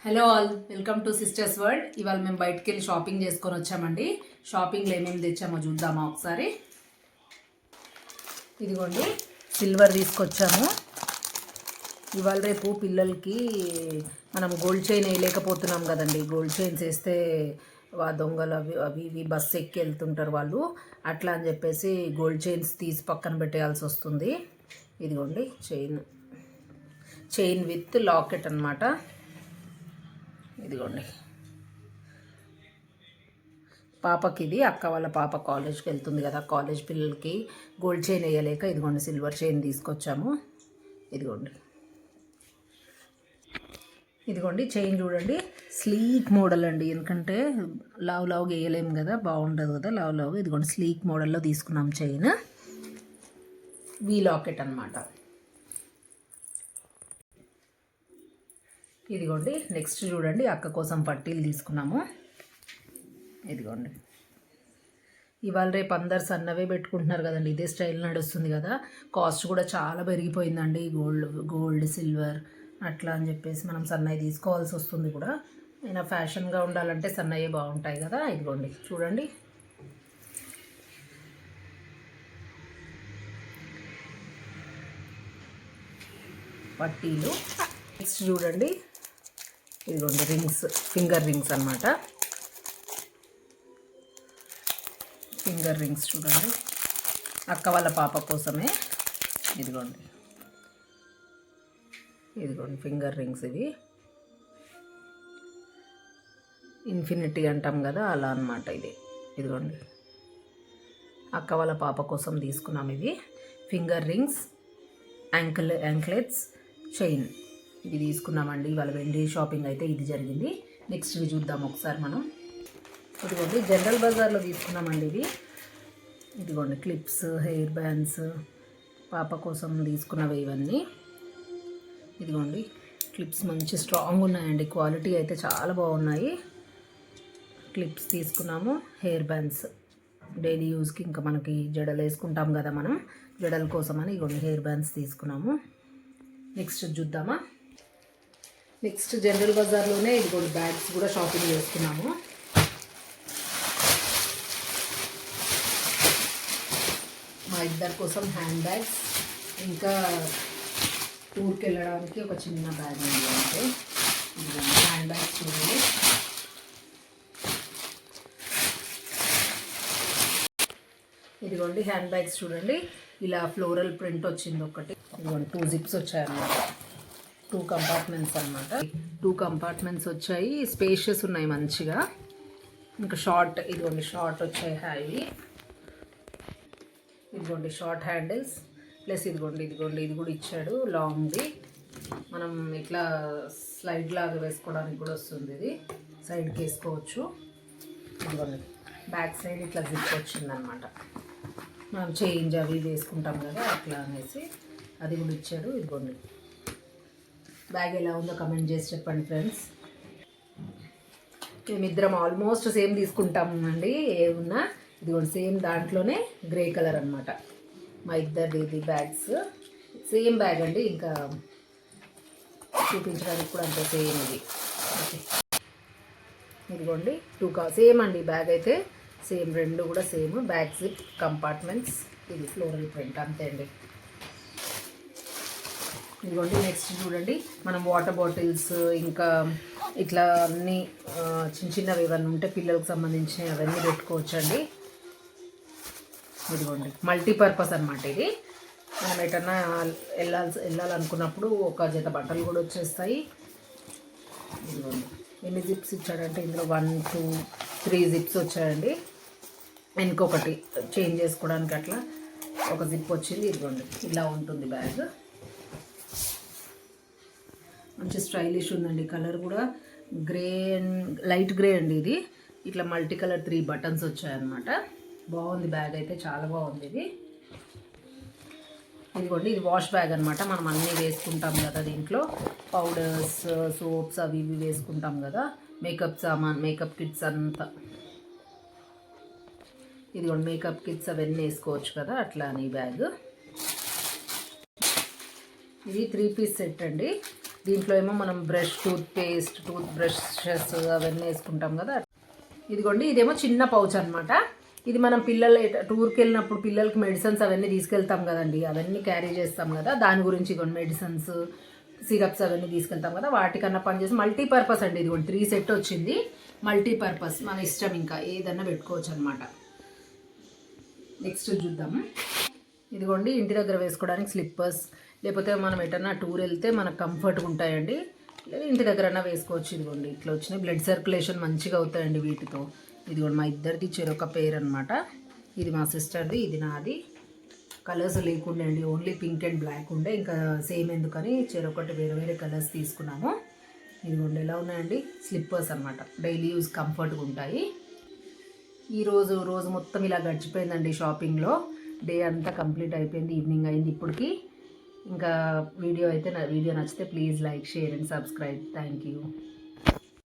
Hello all, welcome to sisters world. ఇవాళ మేము బయటికి వెళ్ళి షాపింగ్ చేసుకొని వచ్చామండి. షాపింగ్లో ఏమేమి తెచ్చామో చూద్దామా ఒకసారి. ఇదిగోండి సిల్వర్ తీసుకొచ్చాము. ఇవాళ రేపు పిల్లలకి మనం గోల్డ్ చైన్ వేయలేకపోతున్నాం కదండి. గోల్డ్ చైన్స్ వేస్తే దొంగలు అవి ఇవి బస్సు ఎక్కి వెళ్తుంటారు వాళ్ళు. అట్లా అని చెప్పేసి గోల్డ్ చైన్స్ తీసి పక్కన పెట్టేయాల్సి వస్తుంది. ఇదిగోండి చైన్ విత్ లాకెట్ అన్నమాట. ఇదిగోండి పాపకి, ఇది అక్క వాళ్ళ పాప కాలేజ్కి వెళ్తుంది కదా, కాలేజ్ పిల్లలకి గోల్డ్ చైన్ వేయలేక ఇదిగోండి సిల్వర్ చైన్ తీసుకొచ్చాము. ఇదిగోండి చైన్ చూడండి, స్లీక్ మోడల్ అండి. ఎందుకంటే లావుగా వేయలేము కదా, బాగుండదు కదా లావు. ఇదిగోండి స్లీక్ మోడల్లో తీసుకున్నాం చైన్. వీ లాకెట్ అనమాట. ఇదిగోండి నెక్స్ట్ చూడండి, అక్క కోసం పట్టీలు తీసుకున్నాము. ఇదిగోండి ఇవాళ రేపు అందరు సన్నవే పెట్టుకుంటున్నారు కదండి, ఇదే స్టైల్ నడుస్తుంది కదా. కాస్ట్ కూడా చాలా పెరిగిపోయిందండి, గోల్డ్ సిల్వర్ అట్లా అని చెప్పేసి మనం సన్నవి తీసుకోవాల్సి వస్తుంది కూడా. అయినా ఫ్యాషన్గా ఉండాలంటే సన్నయ్యే బాగుంటాయి కదా. ఇదిగోండి చూడండి, పట్టీలు. నెక్స్ట్ చూడండి, ఇదిగోండి రింగ్స్, ఫింగర్ రింగ్స్ అన్నమాట. ఫింగర్ రింగ్స్ చూడండి, అక్క వాళ్ళ పాప కోసమే. ఇదిగోండి ఫింగర్ రింగ్స్. ఇవి ఇన్ఫినిటీ అంటాం కదా, అలా అన్నమాట. ఇదిగోండి అక్క వాళ్ళ పాప కోసం తీసుకున్నాం. ఇవి ఫింగర్ రింగ్స్, యాంక్లెట్స్, చైన్ ఇది తీసుకున్నామండి. ఇవాళ వెండి షాపింగ్ అయితే ఇది జరిగింది. నెక్స్ట్ ఇవి చూద్దాం ఒకసారి మనం. ఇదిగోండి జనరల్ బజార్లో తీసుకున్నామండి ఇవి. ఇదిగోండి క్లిప్స్, హెయిర్ బ్యాండ్స్, పాప కోసం తీసుకున్నవి ఇవన్నీ. ఇదిగోండి క్లిప్స్ మంచి స్ట్రాంగ్ ఉన్నాయండి, క్వాలిటీ అయితే చాలా బాగున్నాయి. క్లిప్స్ తీసుకున్నాము. హెయిర్ బ్యాండ్స్ డైలీ యూస్కి, ఇంకా మనకి జడలు వేసుకుంటాం కదా మనం, జడల కోసమని ఇదిగోండి హెయిర్ బ్యాండ్స్ తీసుకున్నాము. నెక్స్ట్ చూద్దామా. నెక్స్ట్ జనరల్ బజార్లోనే ఇదిగోండి బ్యాగ్స్ కూడా షాపింగ్ చేసుకున్నాము. మా ఇద్దరి కోసం హ్యాండ్ బ్యాగ్స్, ఇంకా టూర్కి వెళ్ళడానికి ఒక చిన్న బ్యాగ్ ఉంది. అంటే ఇదిగోండి హ్యాండ్ బ్యాగ్స్ చూడండి. ఇదిగోండి హ్యాండ్ బ్యాగ్స్ చూడండి, ఇలా ఫ్లోరల్ ప్రింట్ వచ్చింది ఒకటి. ఇదిగోండి 2 జిప్స్ వచ్చాయన్నమాట, 2 కంపార్ట్మెంట్స్ అనమాట. 2 కంపార్ట్మెంట్స్ వచ్చాయి, స్పేషియస్ ఉన్నాయి మంచిగా. ఇంకా షార్ట్, ఇదిగోండి షార్ట్ వచ్చాయి హ్యావీ. ఇదిగోండి షార్ట్ హ్యాండిల్స్, ప్లస్ ఇదిగోండి ఇది కూడా ఇచ్చాడు లాంగ్ది. మనం ఇట్లా స్లైడ్ లాగా వేసుకోవడానికి కూడా వస్తుంది. ఇది సైడ్కి వేసుకోవచ్చు. ఇదిగోండి బ్యాక్ సైడ్ ఇట్లా జిప్ వచ్చిందనమాట, మనం చేంజ్ అవి వేసుకుంటాం కదా అట్లా అనేసి అది కూడా ఇచ్చాడు. ఇదిగోండి బ్యాగ్ ఎలా ఉందో కమెంట్ చేసి చెప్పండి ఫ్రెండ్స్. మేమిద్దరం ఆల్మోస్ట్ సేమ్ తీసుకుంటామండి ఏమున్నా. ఇదిగోండి సేమ్ దాంట్లోనే గ్రే కలర్ అనమాట మా ఇద్దరిది బ్యాగ్స్. సేమ్ బ్యాగ్ అండి, ఇంకా చూపించడానికి కూడా అంతే సేమ్ ఇది. ఓకే ఇదిగోండి 2 సేమ్ అండి, బ్యాగ్ అయితే సేమ్, 2 కూడా సేమ్. బ్యాక్ జిప్, కంపార్ట్మెంట్స్, ఇది ఫ్లోరల్ ప్రింట్ అంతే అండి. ఇదిగోండి నెక్స్ట్ చూడండి, మనం వాటర్ బాటిల్స్, ఇంకా ఇట్లా అన్నీ చిన్నవి ఏమన్నా ఉంటే పిల్లలకు సంబంధించినవి అవన్నీ పెట్టుకోవచ్చండి. ఇదిగోండి మల్టీపర్పస్ అనమాట ఇది. మనం ఎటన్నా వెళ్ళాలనుకున్నప్పుడు ఒక జత బట్టలు కూడా వచ్చేస్తాయి. ఇదిగోండి ఎన్ని జిప్స్ ఇచ్చాడంటే ఇందులో 1, 2, 3 జిప్స్ వచ్చాయండి. ఇంకొకటి చేంజ్ చేసుకోవడానికి అట్లా ఒక జిప్ వచ్చింది. ఇదిగోండి ఇలా ఉంటుంది బ్యాగ్, మంచి స్టైలిష్ ఉందండి. కలర్ కూడా గ్రే, లైట్ గ్రే అండి ఇది. ఇట్లా మల్టీ కలర్ 3 బటన్స్ వచ్చాయన్నమాట. బాగుంది బ్యాగ్ అయితే, చాలా బాగుంది ఇది. ఇదిగోండి ఇది వాష్ బ్యాగ్ అనమాట. మనం అన్నీ వేసుకుంటాం కదా దీంట్లో, పౌడర్స్, సోప్స్ అవి ఇవి వేసుకుంటాం కదా, మేకప్ సామాన్, మేకప్ కిట్స్ అంతా. ఇదిగోండి మేకప్ కిట్స్ అవన్నీ వేసుకోవచ్చు కదా, అట్లా అని బ్యాగ్. ఇది 3 పీస్ సెట్ అండి. దీంట్లో ఏమో మనం టూత్ బ్రషెస్ అవన్నీ వేసుకుంటాం కదా. ఇదిగోండి, ఇదేమో చిన్న పౌచ్ అనమాట. ఇది మనం పిల్లలు టూర్కి వెళ్ళినప్పుడు పిల్లలకి మెడిసిన్స్ అవన్నీ తీసుకెళ్తాం కదండి, అవన్నీ క్యారీ చేస్తాం కదా, దాని గురించి ఇదిగోండి మెడిసిన్స్, సిరప్స్ అవన్నీ తీసుకెళ్తాం కదా, వాటికన్నా పనిచేసి మల్టీపర్పస్ అండి. ఇదిగోండి 3 సెట్ వచ్చింది, మల్టీపర్పస్, మన ఇష్టం, ఇంకా ఏదన్నా పెట్టుకోవచ్చు అనమాట. నెక్స్ట్ చూద్దాము. ఇదిగోండి, ఇంటి దగ్గర వేసుకోవడానికి స్లిప్పర్స్, లేకపోతే మనం ఎటన్నా టూర్ వెళ్తే మనకు కంఫర్ట్గా ఉంటాయండి, లేదా ఇంటి దగ్గరన్నా వేసుకోవచ్చు. ఇదిగోండి ఇట్లా వచ్చినాయి, బ్లడ్ సర్క్యులేషన్ మంచిగా అవుతాయండి వీటితో. ఇదిగోండి మా ఇద్దరిది చెరొక పేర్ అనమాట. ఇది మా సిస్టర్ది, ఇది నాది. కలర్స్ లేకుండే అండి, ఓన్లీ పింక్ అండ్ బ్లాక్ ఉండే, ఇంకా సేమ్ ఎందుకని చెరొకటి వేరే వేరే కలర్స్ తీసుకున్నాము. ఇదిగోండి ఎలా ఉన్నాయండి, స్లిప్పర్స్ అనమాట, డైలీ యూజ్ కంఫర్ట్గా ఉంటాయి. రోజు మొత్తం ఇలా గడిచిపోయిందండి షాపింగ్లో. డే అంతా కంప్లీట్ అయిపోయింది, ఈవినింగ్ అయింది ఇప్పటికి. ఇంకా వీడియో నచ్చితే please like, share and subscribe. Thank you.